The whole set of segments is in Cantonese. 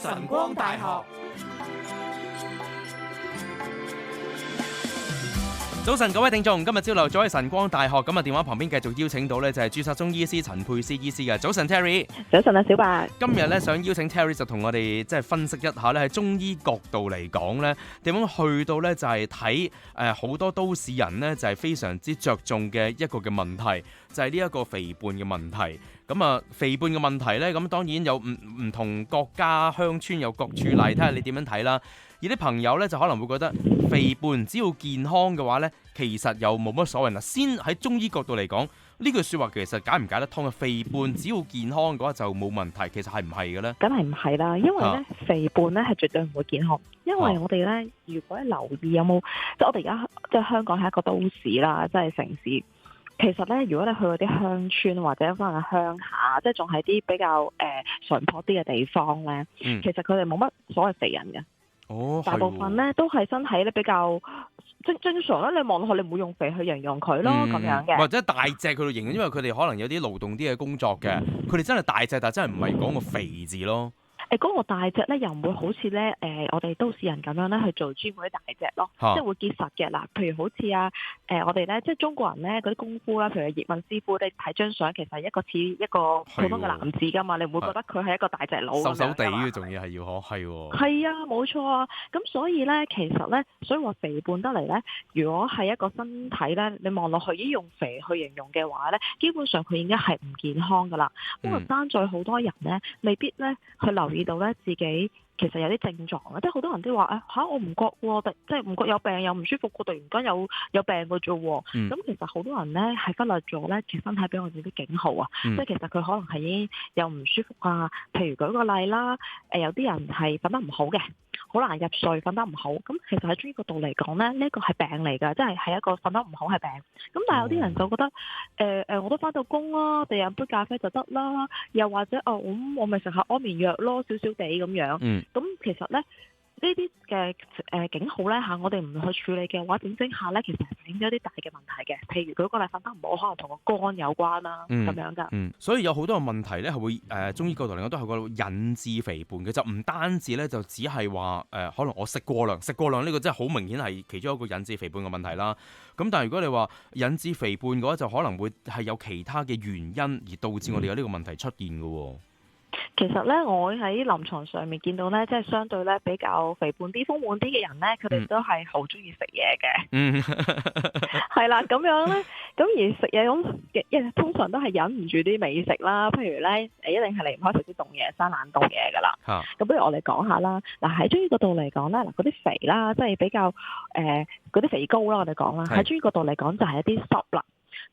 晨光大學。早晨，各位聽眾，今日朝頭早喺晨光大學，咁啊電話旁邊繼續邀請到呢就係註冊中醫師陳沛詩醫師嘅。早晨 Terry， 早晨啊小白。今日呢想邀請 Terry 就同我哋即係分析一下呢喺中醫角度嚟講呢點樣去到呢就係睇好多都市人呢就係非常之着重嘅一個嘅問題，就係呢一個肥胖嘅問題。咁啊肥胖嘅問題呢，咁當然有唔同國家鄉村有各處例，睇下你點樣睇啦。而啲朋友咧就可能會覺得肥胖只要健康嘅話咧，其實又冇乜所謂啦。先喺中醫角度嚟講，呢句説話其實解唔解得通啊？肥胖只要健康嘅話就冇問題，其實係唔係嘅咧？梗係唔係啦，因為咧肥胖咧係絕對唔會健康，因為我哋咧如果留意有冇，即係我哋而家即係香港係一個都市啦，即係城市。其實咧，如果你去嗰啲鄉村或者可能鄉下，即係仲係啲比較淳樸啲嘅地方咧，其實佢哋冇乜所謂肥人嘅。大部分咧都係身體咧比較正常啦，你望落去你唔會用肥去形容佢咯，咁樣嘅。或者大隻佢度形容，因為佢哋可能有啲勞動啲嘅工作嘅，佢哋真係大隻，但係真係唔係講個肥字咯。嗰個大隻咧又唔會好似咧我哋都市人咁樣咧去做 gym 嗰啲大隻咯，即係會結實嘅嗱。譬如好似我哋咧即係中國人咧嗰啲功夫啦，譬如葉問師傅，你睇張相其實係一個似一個普通嘅男子噶嘛，你唔會覺得佢係一個大隻佬咁樣，瘦瘦地嘅仲要係要係喎。係啊，冇錯啊。咁所以咧，其實咧，所以話肥胖得嚟咧，如果係一個身體咧，你望落去已經用肥去形容嘅話咧，基本上佢已經係唔健康噶啦。不過爭在好多人咧，未必咧去留意到咧自己其實有啲症狀啊，即係好多人都話我唔覺喎，即係唔覺有病又唔舒服，突然間有病嘅啫喎。咁其實好多人咧係忽略咗咧，其實身體俾我哋啲警號啊，即係其實佢可能係已經有唔舒服啊。譬如舉個例啦，有啲人係瞓得唔好嘅，好難入睡，瞓得唔好。咁其實喺中醫角度嚟講咧，呢個係病嚟㗎，即係一個瞓得唔好係病。咁但係有啲人就覺得我都返到工啦，第日飲杯咖啡就得啦，又或者我咪食下安眠藥咯，少少地咁樣。咁其實咧呢啲嘅警號咧我哋唔去處理嘅話，整下咧其實係影咗啲大嘅問題嘅。譬如舉個例，瞓得唔好，可能同個肝有關啦，咁樣㗎。所以有好多嘅問題咧係會中醫角度嚟講都係個引致肥胖嘅，就唔單止咧就只係話可能我食過量呢個真係好明顯係其中一個引致肥胖嘅問題啦。咁但係如果你話引致肥胖嘅話，就可能會係有其他嘅原因而導致我哋有呢個問題出現嘅喎。其實咧，我喺臨床上面見到咧，即係相對咧比較肥胖啲、豐滿啲嘅人咧，佢哋都係好中意食嘢嘅。係啦，咁樣咧，咁而食嘢咁，通常都係忍唔住啲美食啦。譬如咧，一定係離唔開食啲凍嘢、生冷凍嘢噶啦。咁不如我哋講下啦。嗱喺中醫角度嚟講咧，嗱嗰啲肥啦，即係比較嗰啲肥膏啦，我哋講啦。喺中醫角度嚟講就係一啲濕啦。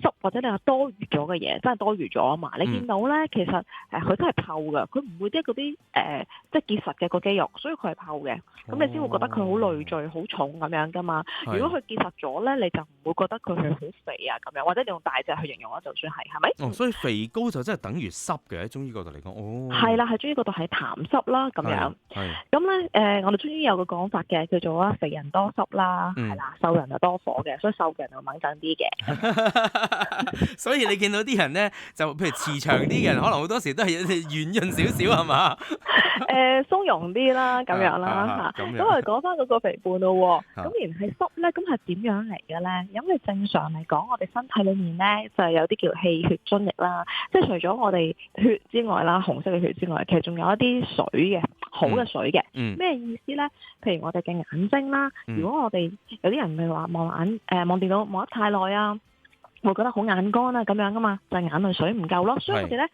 濕或者你話多餘咗嘅嘢，真係多餘咗啊嘛！你見到咧，其實佢真係泡㗎，佢唔會即係嗰啲即係結實嘅個肌肉，所以佢係泡嘅。咁你先會覺得佢好累贅、好重咁樣噶嘛。如果佢結實咗咧，你就唔會覺得佢係好肥啊咁樣，或者你用大隻去形容啦，就算係咪？所以肥膏就真係等於濕嘅喺中醫角度嚟講。係啦，喺中醫角度係痰濕啦咁樣。咁咧我哋中醫有個講法嘅，叫做肥人多濕啦，係啦，瘦人就多火嘅，所以瘦嘅人就猛震啲嘅。所以你見到啲人咧，就譬如慈祥啲嘅人，可能好多時都係軟潤少少係嘛？鬆容啲啦，咁樣啦嚇。咁我哋講翻嗰個肥胖咯。咁然係濕咧，咁係點樣嚟嘅咧？咁你正常嚟講，我哋身體裏面咧就係有啲叫氣血津液啦。即係除咗我哋血之外啦，紅色嘅血之外，其實仲有一啲水嘅，好嘅水嘅。咩意思咧？譬如我哋嘅眼睛啦，如果我哋有啲人咪話望電腦望得太耐啊，會覺得好眼乾啊咁樣噶嘛，就係眼淚水唔夠咯。所以我哋咧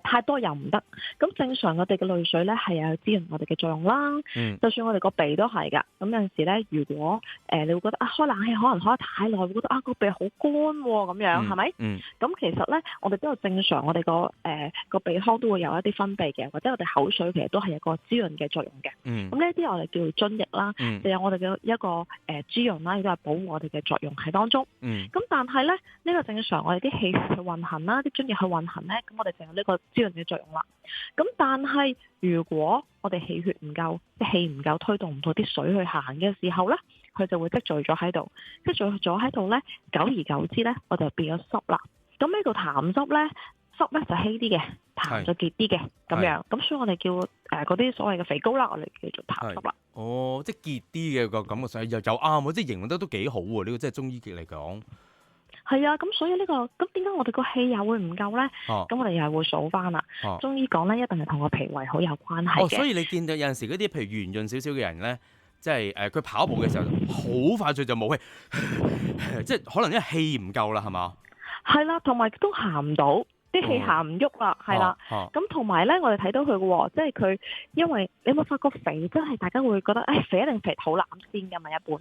太多又唔得。咁正常我哋嘅淚水咧係有滋潤我哋嘅作用啦。就算我哋個鼻都係㗎。咁有陣時咧，如果你會覺得開冷氣可能開得太耐，會覺得個鼻好乾喎咁樣，係咪？咁其實咧，我哋都有正常，我哋個鼻腔都會有一啲分泌嘅，或者我哋口水其實都係有個滋潤嘅作用嘅。咁呢啲我哋叫做津液啦，就有我哋嘅一個滋潤啦，亦都係保護我哋嘅作用喺當中。咁但係咧，呢個正常我哋啲氣血去運行啦，啲津液去運行咧，咁我哋就有呢個滋潤嘅作用啦。咁但係如果我哋氣血唔夠，即係氣唔夠推動唔到啲水去行嘅時候咧，佢就會積聚咗喺度，積聚咗喺度咧，久而久之咧，我就變咗濕啦。咁呢個痰濕咧，濕咧就稀啲嘅，痰就結啲嘅咁樣。咁所以我哋叫嗰啲所謂嘅肥膏啦，我哋叫做痰濕啦。哦，即係結啲嘅個感覺上又啱喎，即係形容得都幾好喎。呢個即係中醫極嚟講。係啊，咁所以咁點解我哋個氣又會唔夠咧？咁我哋又係會數翻啦。中醫講咧，一定係同個脾胃好有關係嘅。所以你見到有陣時嗰啲譬如圓潤少少嘅人咧，即係佢跑步嘅時候好快脆就冇氣，即係可能因為氣唔夠啦，係嘛？係啦，同埋都行唔到。啲氣行唔喐啦，係啦，咁同埋咧，我哋睇到佢嘅喎，即係佢，因為你有冇發覺肥真係大家會覺得，肥一定肥肚腩先㗎嘛，一般，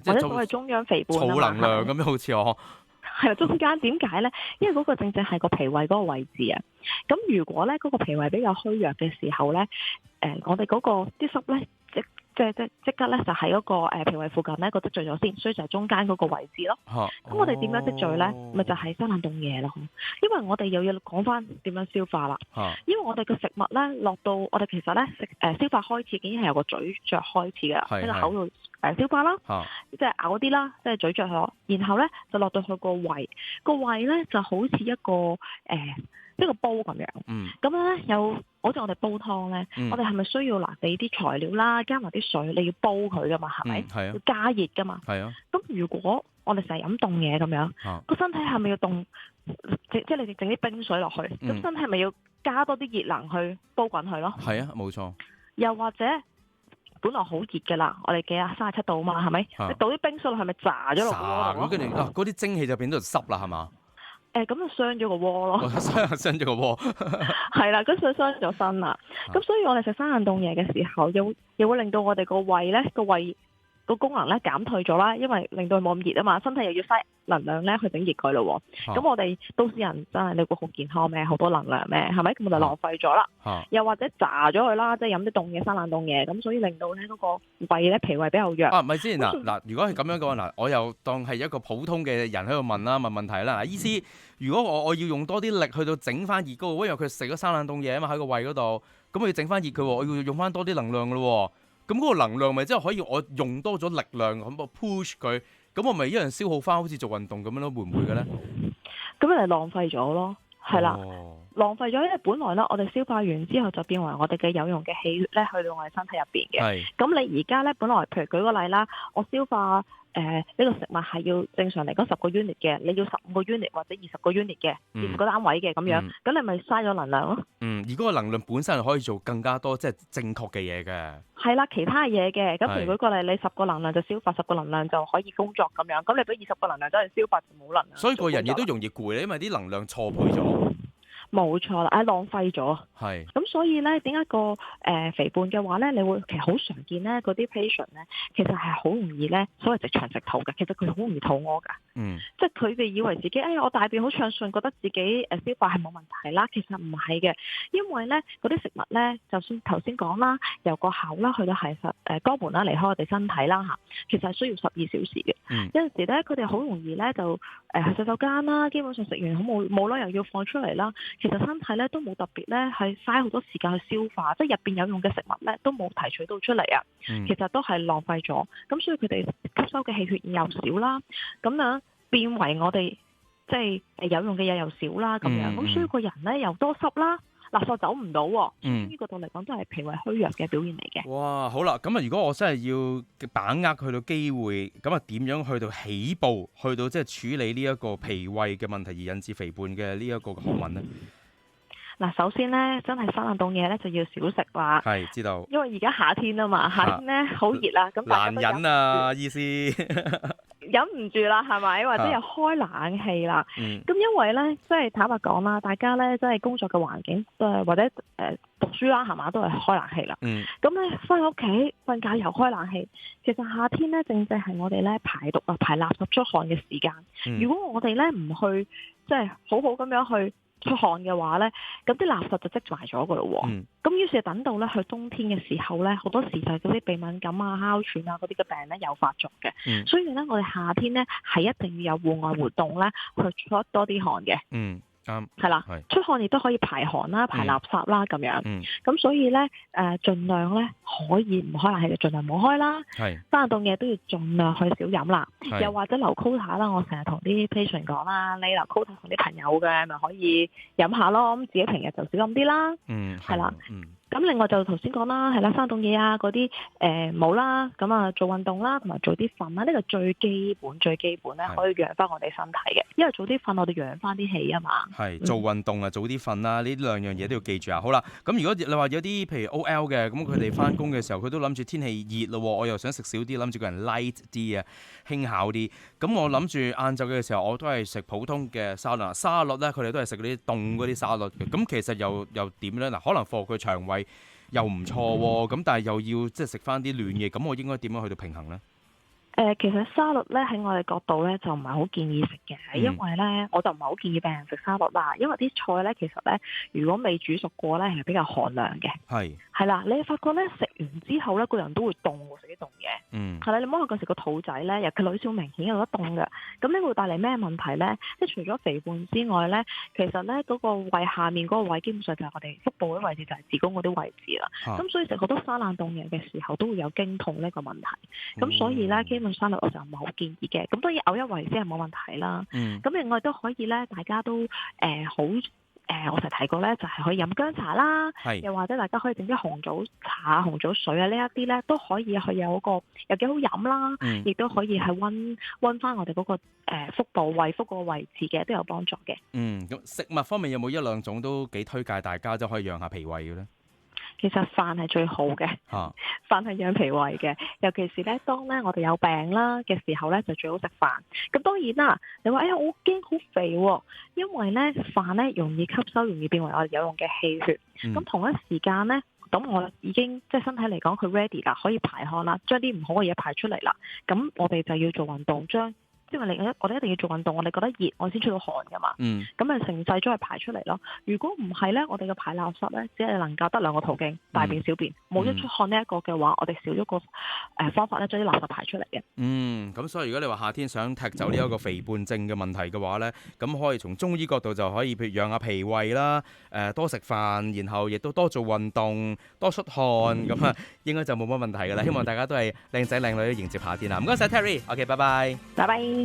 或者所謂中央肥胖儲能量咁樣好似我，係啊，中間點解咧？因為嗰個正正係個脾胃嗰個位置啊。咁如果咧嗰個脾胃比較虛弱嘅時候咧，我哋嗰個啲濕咧，即刻咧就喺嗰個脾胃附近咧個積聚咗先，所以就係中間嗰個位置咯。咁我哋點樣積聚咧？咪就係生冷凍嘢咯。因為我哋又要講翻點樣消化啦。因為我哋嘅食物咧落到我哋其實咧消化開始已經係由個咀嚼開始㗎，喺個口度消化啦，即係咬啲啦，即係咀嚼咗，然後咧就落到去個胃，個胃咧就好似一個煲咁樣。咁樣咧好似我哋煲湯咧，我哋係咪需要俾啲材料啦，加埋啲水，你要煲佢噶嘛，係咪？要加熱噶嘛。係啊。咁如果我哋成日飲凍嘢咁樣，個身體係咪要凍？即係你整啲冰水落去，咁身體係咪要加多啲熱能去煲滾佢咯？係啊，冇錯。又或者本來好熱噶啦，我哋幾啊37度嘛，係咪？你倒啲冰水落去，咪炸咗落鍋度咯。咁跟住嗰啲蒸氣就變到濕啦，係嘛？咁就傷咗個鍋咯，傷咗個鍋，係啦，咁所以傷咗身啦。咁所以我哋食生冷凍嘢嘅時候，又會令到我哋個胃咧個功能咧減退咗啦，因為令到佢冇咁熱啊嘛，身體又要嘥能量咧去整熱佢咯。咁我哋都市人真係你估好健康咩？好多能量咩？係咪？咁我就浪費咗啦。又或者炸咗佢啦，即係飲啲凍嘢、生冷凍嘢，咁所以令到咧嗰個胃咧脾胃比較弱。咪先嗱，如果係咁樣嘅話嗱，我又當係一個普通嘅人喺度問問題啦。醫師，如果我要用多啲力去到整翻熱嗰個，因為佢食咗生冷凍嘢啊嘛喺個胃嗰度，咁我要整翻熱佢，我要用翻多啲能量噶咯。咁嗰個能量咪即係可以我用多咗力量咁我 push 佢，咁我咪一樣消耗翻好似做運動咁樣咯，會唔會嘅咧？咁咪浪費咗咯，係啦，浪費咗，因為本來咧我哋消化完之後就變為我哋嘅有用嘅氣血咧去到我哋身體入邊嘅。咁你而家咧本來譬如舉個例啦，我消化呢個食物係要正常嚟講10個 unit 嘅，你要15個 unit 或者20個 unit 嘅20個單位嘅咁樣，咁你咪嘥咗能量咯。而嗰個能量本身係可以做更加多即係正確嘅嘢嘅。係啦，其他嘢嘅，咁譬如舉個例，你10個能量就消化，10個能量就可以工作咁樣，咁你俾20個能量走去消化就冇能量。所以個人亦都容易攰，因為啲能量錯配咗。冇錯啦，浪費咗。係。咁所以咧，點解個肥胖嘅話咧，你會其實好常見咧，嗰啲 patient 咧，其實係好容易咧，所謂直腸直肚嘅，其實佢好容易肚屙㗎。即係佢哋以為自己，我大便好暢順，覺得自己消化係冇問題啦，其實唔係嘅，因為咧嗰啲食物咧，就算頭先講啦，由個口啦去到係肛門啦，離開我哋身體啦嚇，其實係需要12小時嘅。有陣時咧，佢哋好容易咧就去洗手間啦，基本上食完好冇啦，又要放出嚟啦。其實身體咧都冇特別咧係嘥好多時間去消化，即係入邊有用嘅食物咧都冇提取到出嚟啊。其實都係浪費咗。咁所以佢哋吸收嘅氣血又少啦，咁樣變為我哋即係有用嘅嘢又少啦，咁樣咁所以個人咧又多濕啦，垃圾走唔到。呢個度嚟講都係脾胃虛弱嘅表現嚟嘅。哇，好啦，咁啊，如果我真係要把握去到機會，咁啊點樣去到起步，去到即係處理呢一個脾胃嘅問題而引致肥胖嘅呢一個學問咧？嗱，首先咧，真係生冷凍嘢咧就要少食啦。係，知道。因為而家夏天啊嘛，夏天咧好熱啦，咁大家都難忍啊，意思忍唔住啦，係咪？或者又開冷氣啦。咁因為咧，即係坦白講啦，大家咧即係工作嘅環境或者讀書啦，係嘛，都係開冷氣啦。咁咧翻屋企瞓覺又開冷氣，其實夏天咧正正係我哋咧排毒啊、排垃圾出汗嘅時間。如果我哋咧唔去即係好好咁樣去出汗嘅話咧，咁啲垃圾就積埋咗噶咯喎。咁於是等到咧去冬天嘅時候咧，好多時就係嗰啲鼻敏感啊、哮喘啊嗰啲嘅病咧有發作嘅。所以咧，我哋夏天咧係一定要有戶外活動咧去出多啲汗嘅。啱，係啦，係出汗亦都可以排汗啦、排垃圾啦咁樣。嗯，咁所以咧盡量咧可以唔開冷氣就盡量唔好開啦。係生冷凍嘢都要盡量去少飲啦。係又或者留 quota 啦，我成日同啲 patient 講啦，你留 quota 同啲朋友嘅咪可以飲下咯。咁自己平日就少飲啲啦。係啦。咁另外就頭先講啦，係啦，生凍嘢啊嗰啲冇啦，咁啊做運動啦，同埋早啲瞓啦，呢個最基本咧，可以養翻我哋身體嘅，因為早啲瞓我哋養翻啲氣啊嘛。係做運動啊，早啲瞓啦，呢兩樣嘢都要記住啊。好啦，咁如果你話有啲譬如 OL 嘅，咁佢哋翻工嘅時候，佢都諗住天氣熱咯，我又想食少啲，諗住個人 light 啲啊，輕巧啲。咁我諗住晏晝嘅時候，我都係食普通嘅沙律。沙律咧，佢哋都係食嗰啲凍嗰啲沙律嘅。咁其實又點咧？嗱，可能貨佢腸胃又唔錯喎，咁但係又要即係食翻啲暖嘢，咁我應該點樣去到平衡咧？其實沙律咧喺我哋角度咧就唔係好建議食嘅，因為咧我就唔係好建議病人食沙律啦，因為啲菜咧其實咧如果未煮熟過咧係比較寒涼嘅。係啦，你發覺咧食完之後咧個人都會凍喎，食啲凍嘢。係啦，你摸下嗰時個肚仔咧，尤其女性明顯有得凍嘅，咁呢會帶嚟咩問題咧？即係除咗肥胖之外咧，其實咧嗰個胃下面嗰個位基本上就係我哋腹部嗰啲位置，就係子宮嗰啲位置啦。咁所以食好多生冷凍嘢嘅時候都會有經痛呢個問題。咁所以咧基本沙律我就唔係好建議嘅。咁當然偶一為之係冇問題啦。咁另外都可以咧，大家都好。我成日提過咧，就係可以飲薑茶啦，又或者大家可以整啲紅棗茶、紅棗水啊，呢一啲咧都可以去有個又幾好飲啦，亦都可以係溫翻我哋嗰個腹部、胃腹嗰個位置嘅，都有幫助嘅。咁食物方面有冇一兩種都幾推介大家，都可以養下脾胃嘅咧？其實飯係最好嘅，飯係養脾胃嘅，尤其是咧當咧我哋有病啦嘅時候咧，就最好食飯。咁當然啦，你話我驚好肥喎，因為咧飯咧容易吸收，容易變為我哋有用嘅氣血。咁同一時間咧，咁我已經即係身體嚟講佢 ready 啦，可以排汗啦，將啲唔好嘅嘢排出嚟啦。咁我哋就要做運動，因為我哋一定要做運動，我哋覺得熱，我先出到汗噶嘛。咁咪成世將佢排出嚟咯。如果唔係咧，我哋嘅排垃圾咧，只係能夠得兩個途徑，大便、小便，冇咗出汗呢一個嘅話，我哋少咗個方法咧，將啲垃圾排出嚟嘅。咁所以如果你話夏天想踢走呢一個肥胖症嘅問題嘅話咧，咁可以從中醫角度就可以譬如養下脾胃啦，多食飯，然後亦都多做運動，多出汗，咁啊應該就冇乜問題噶啦。希望大家都係靚仔靚女迎接夏天啦。唔該晒 Terry，OK，拜拜。拜拜。